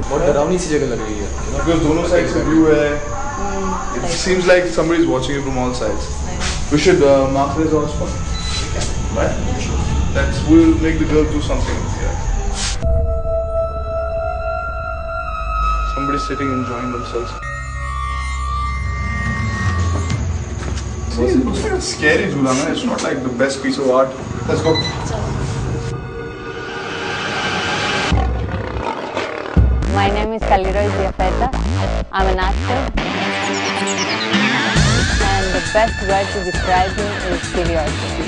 बहुत डरावनी सी जगह लग रही है because दोनों साइड से व्यू है. It seems like somebody is watching you from all sides. We should mark this on spot. Right? We'll make the girl do something. Yeah. Somebody sitting enjoying themselves. See, it looks like a scary Zula, man. It's not like the best piece of art. Let's go. My name is Kaliroy Ziafeta. I'm an actor. And the best word to describe me is curiosity.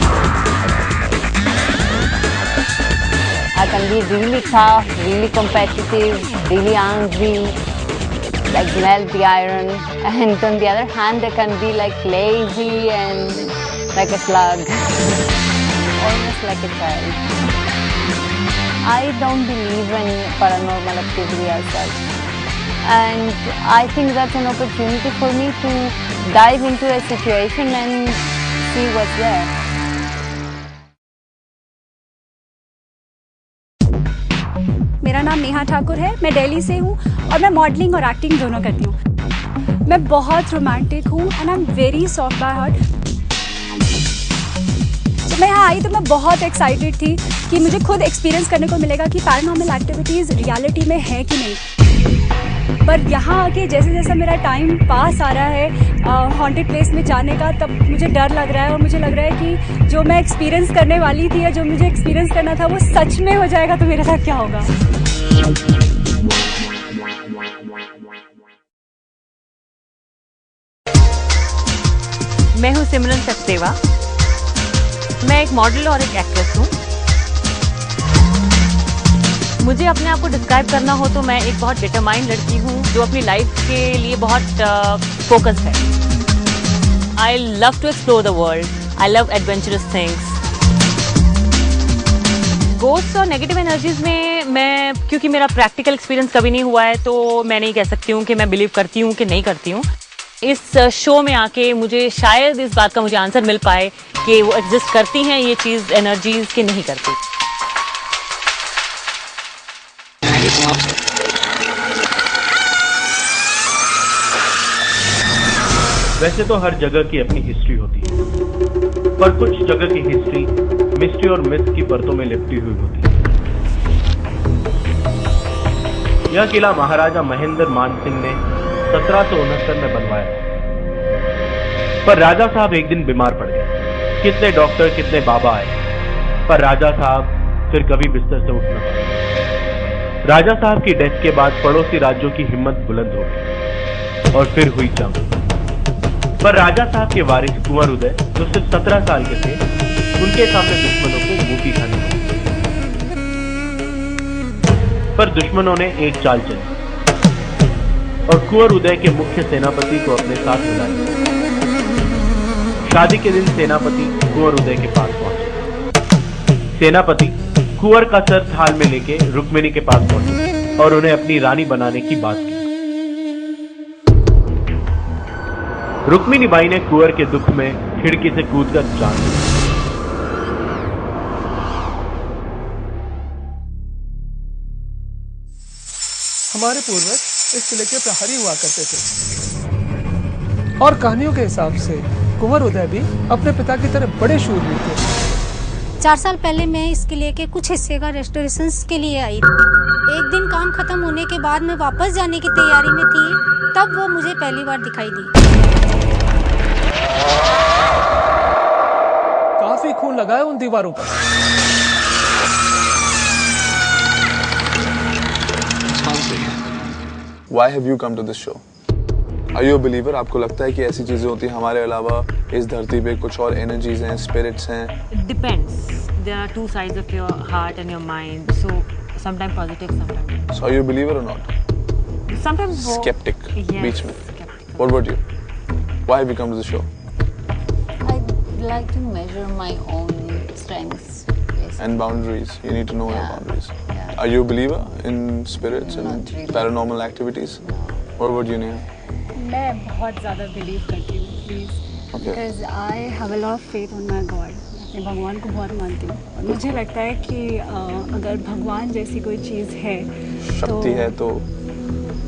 I can be really tough, really competitive, really angry, like melt the iron. And on the other hand, I can be like lazy and like a slug, almost like a child. I don't believe in paranormal activity as such. And I think that's an opportunity for me to dive into a situation and see what's there. मेरा नाम नेहा ठाकुर है, मैं दिल्ली से हूँ और मैं modelling और acting दोनों करती हूँ। मैं बहुत रोमांटिक हूँ and I am very soft by heart. जब मैं यहाँ आई तो मैं बहुत एक्साइटेड थी कि मुझे खुद एक्सपीरियंस करने को मिलेगा कि पैरानॉर्मल एक्टिविटीज़ रियलिटी में है कि नहीं। पर यहाँ आके जैसे जैसा मेरा टाइम पास आ रहा है हॉन्टेड प्लेस में जाने का, तब मुझे डर लग रहा है और मुझे लग रहा है कि जो मैं एक्सपीरियंस करने वाली थी या जो मुझे एक्सपीरियंस करना था वो सच में हो जाएगा तो मेरे साथ क्या होगा। मैं हूँ सिमरन सचदेवा। मैं एक मॉडल और एक एक्ट्रेस हूँ। मुझे अपने आप को डिस्क्राइब करना हो तो मैं एक बहुत डिटरमाइंड लड़की हूँ जो अपनी लाइफ के लिए बहुत फोकस्ड है। I love to explore the world, I love adventurous things. Ghost और नेगेटिव एनर्जीज में मैं, क्योंकि मेरा प्रैक्टिकल एक्सपीरियंस कभी नहीं हुआ है तो मैं नहीं कह सकती हूँ कि मैं बिलीव करती हूँ कि नहीं करती हूँ। इस शो में आके मुझे शायद इस बात का मुझे आंसर मिल पाए कि वो एग्जिस्ट करती हैं ये चीज़, एनर्जीज कि नहीं करती। वैसे तो हर जगह की अपनी हिस्ट्री होती है, पर कुछ जगह की हिस्ट्री मिस्ट्री और मिथ की परतों में लिपटी हुई होती है। यह किला महाराजा महेंद्र मान सिंह ने 1769 में बनवाया, पर राजा साहब एक दिन बीमार पड़ गए। कितने डॉक्टर कितने बाबा आए, पर राजा साहब फिर कभी बिस्तर से उठ न पाए। राजा साहब की डेथ के बाद पड़ोसी राज्यों की हिम्मत बुलंद हो गई और फिर हुई जंग। पर राजा साहब के वारिस कुंवर उदय जो सिर्फ 17 साल के थे, उनके सामने दुश्मनों को मुंह खानी पड़ी। पर दुश्मनों ने एक चाल चली और कुंवर उदय के मुख्य सेनापति को अपने साथ बुलाया। शादी के दिन सेनापति कुंवर उदय के पास पहुंचे। सेनापति कुंवर का सर थाल में लेके रुक्मिणी के पास पहुंचे और उन्हें अपनी रानी बनाने की बात की। रुक्मिणी बाई ने कुंवर के दुख में खिड़की से कूदकर जान दी। हमारे पूर्वज इस किले के प्रहरी हुआ करते थे और कहानियों के हिसाब से कुंवर उदय भी अपने पिता की तरह बड़े शूरवीर थे। 4 साल पहले मैं इस किले के कुछ हिस्से का रेस्टोरेशन के लिए आई। एक दिन काम खत्म होने के बाद मैं वापस जाने की तैयारी में थी, तब वो मुझे पहली बार दिखाई दी। काफी खून लगा है उन दीवारों पर। Why have you come to this show? Are you a believer? आपको लगता है कि ऐसी चीजें होती हैं हमारे अलावा इस धरती पे कुछ और एनर्जीज हैं, स्पिरिट्स हैं? It depends. There are two sides of your heart and your mind. So sometimes positive, sometimes negative. So are you a believer or not? Sometimes Skeptic. Yes. बीच में. Skeptical. What about you? Why have you come to the show? I like to measure my own strengths. Basically. And boundaries. You need to know your Yeah. boundaries. Yeah. Are you a believer in spirits Not and really. paranormal activities? No. What about you, Neha? मैं बहुत ज़्यादा believe करती हूँ please, because I have a lot of faith on my God. मैं भगवान को बहुत मानती हूँ और मुझे लगता है कि अगर भगवान जैसी कोई चीज़ है, शक्ति है तो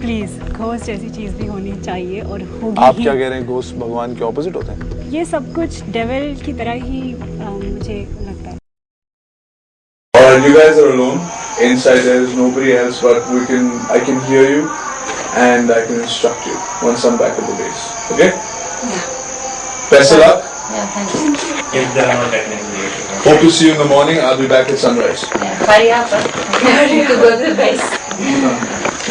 प्लीज़ घोस्ट जैसी चीज़ भी होनी चाहिए और होगी। आप क्या कह रहे हैं, घोस्ट भगवान के ऑपोजिट होते हैं? ये सब कुछ डेविल की तरह ही मुझे लगता है। Alright, you guys are alone. Inside there is nobody else, but I can hear you and I can instruct you once I'm back at the base. Okay? Yeah. Best of luck. Yeah, thank you. If there are no technical issues. Hope to see you in the morning. I'll be back at sunrise. Yeah, hurry up. I need to go to the base. We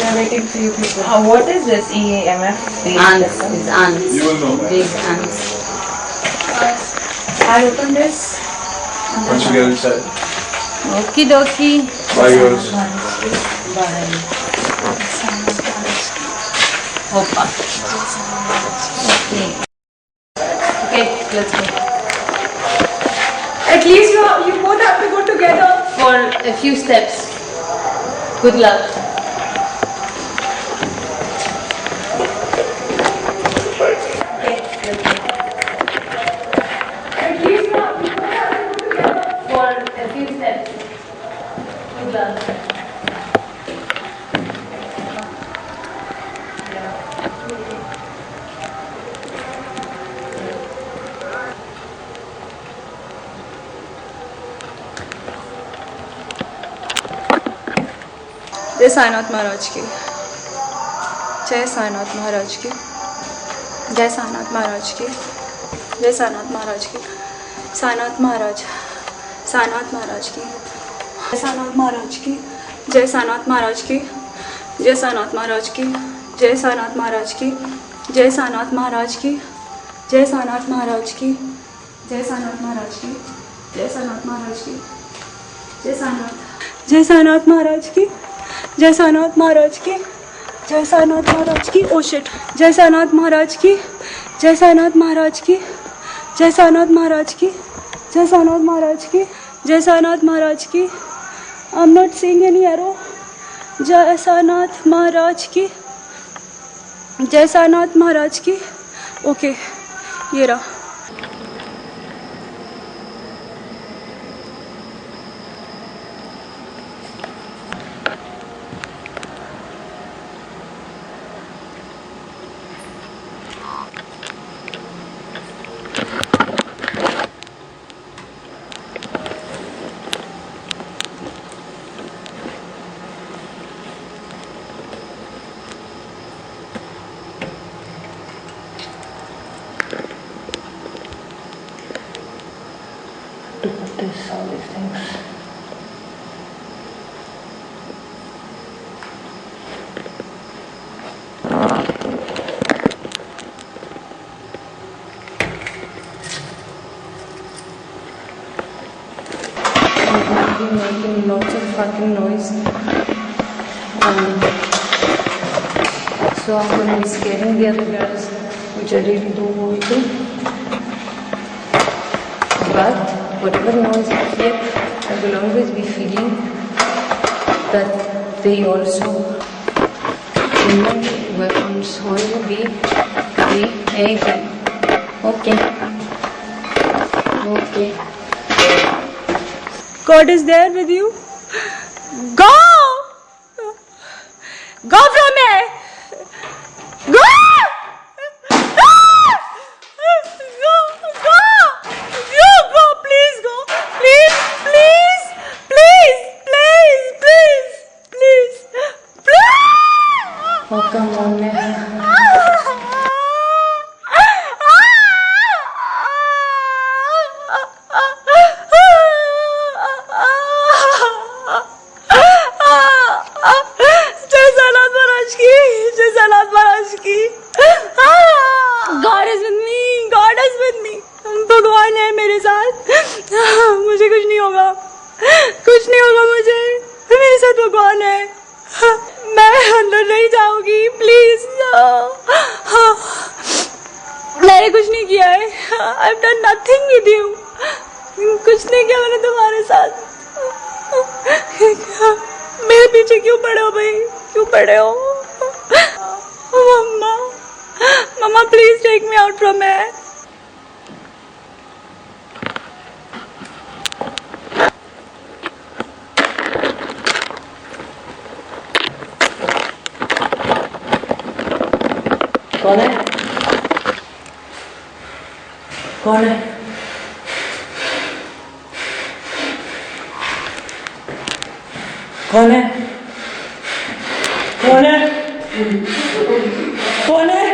are waiting for you people. What is this EMF? Ants. It's ants. You will know. Big ants. I open this. Once you get inside. Okie dokie. Bye, girls. Hoppa. Okay. Okay, let's go. At least you both have to go together. For a few steps. Good luck. At least you both have to go together. For a few steps. Good luck. जय साईनाथ महाराज की, जय साईनाथ महाराज की, जय साईनाथ महाराज की, जय साईनाथ महाराज की, साईनाथ महाराज, साईनाथ महाराज की, जय साईनाथ महाराज की, जय साईनाथ महाराज की, जय साईनाथ महाराज की, जय साईनाथ महाराज की, जय साईनाथ महाराज की, जय साईनाथ महाराज की, जय साईनाथ महाराज की, जय साईनाथ महाराज की, जय साईनाथ, जय साईनाथ महाराज की, जय साईनाथ महाराज की, जय साईनाथ महाराज की, ओ शिट, जय साईनाथ महाराज की, जय साईनाथ महाराज की, जय साईनाथ महाराज की, जय साईनाथ महाराज की, जय साईनाथ महाराज की, I am not seeing any arrow, जय साईनाथ महाराज की, जय साईनाथ महाराज की, ओके ये रहा। All these things. Making lots of fucking noise. So I'm going to be scaring the other girls, which I really don't want to. But whatever noise I hear, I will always be feeling that they also human weapons will be created. Okay. Okay. God is there with you. Go! Go from here! Go! Go, please go. Please, please, please, please, please, please, please. Oh, come on, man. God is with me. God is with me. भगवान है मेरे साथ. मुझे कुछ नहीं होगा. कुछ नहीं होगा मुझे. मेरे साथ भगवान है. मैं अंदर नहीं जाऊंगी. प्लीज. मैंने कुछ नहीं किया है. I've done nothing with you. कुछ नहीं किया मैंने तुम्हारे साथ. मेरे पीछे क्यों पड़े हो भाई? क्यों पड़े हो? Mama, Mama, please take me out from here. कौन है? कौन है? कौन है? कौन है? कौन है?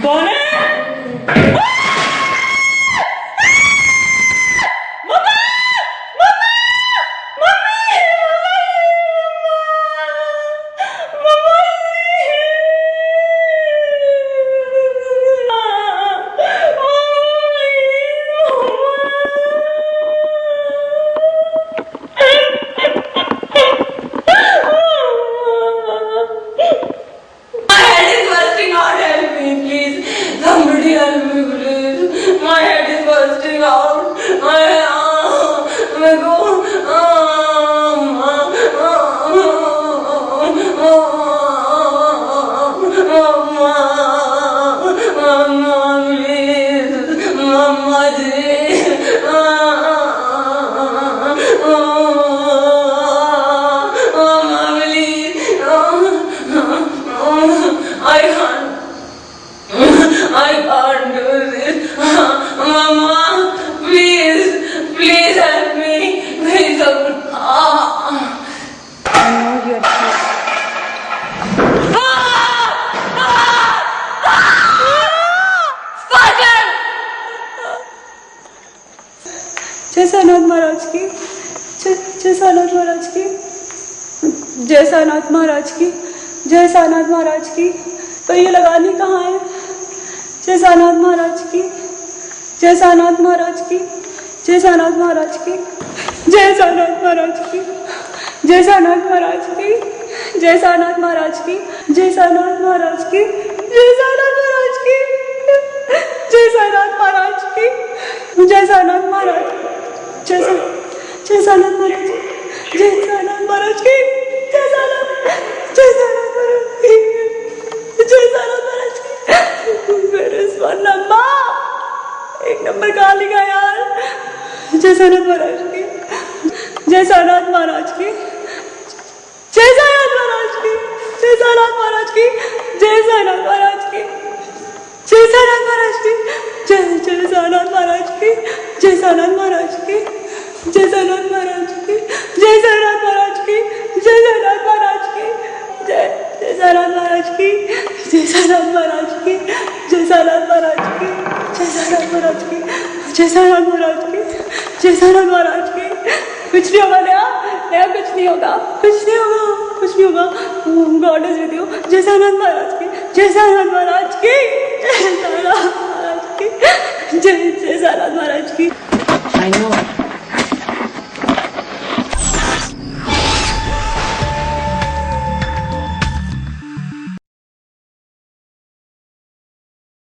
कौन है? जय साईनाथ महाराज की, जय साईनाथ महाराज की, जय साईनाथ महाराज की, जय साईनाथ महाराज की। तो ये लगानी कहाँ है? जय साईनाथ महाराज की, जय साईनाथ महाराज की, जय साईनाथ महाराज की, जय साईनाथ महाराज की, जय साईनाथ महाराज की, जय साईनाथ महाराज की, जय साईनाथ महाराज की, जय साईनाथ महाराज की, जय साईनाथ महाराज की, जय साईनाथ महाराज, जय साईनाथ महाराज, जय साईनाथ महाराज की, जय साईनाथ महाराज की, जय साईनाथ महाराज की। मेरे वन नंबर, एक नंबर कहाँ लिखा यार? जय साईनाथ महाराज की, जय साईनाथ महाराज की, जय साईनाथ महाराज की, जय साईनाथ महाराज की, जय साईनाथ महाराज की, जय साईनाथ महाराज की, जय साईनाथ महाराज की, जय साईनाथ महाराज की, जय साईनाथ महाराज की, जय साईनाथ महाराज की, जय साईनाथ महाराज की, जय साईनाथ महाराज की, जय साईनाथ महाराज की, जय साईनाथ महाराज की, जय साईनाथ महाराज की, जय साईनाथ महाराज की, जय साईनाथ महाराज की। कुछ नहीं होगा नया कुछ नहीं होगा, कुछ नहीं होगा, कुछ नहीं होगा। God is with you. जय साईनाथ महाराज की, जय साईनाथ महाराज की, जय साईनाथ महाराज की, जय साईनाथ महाराज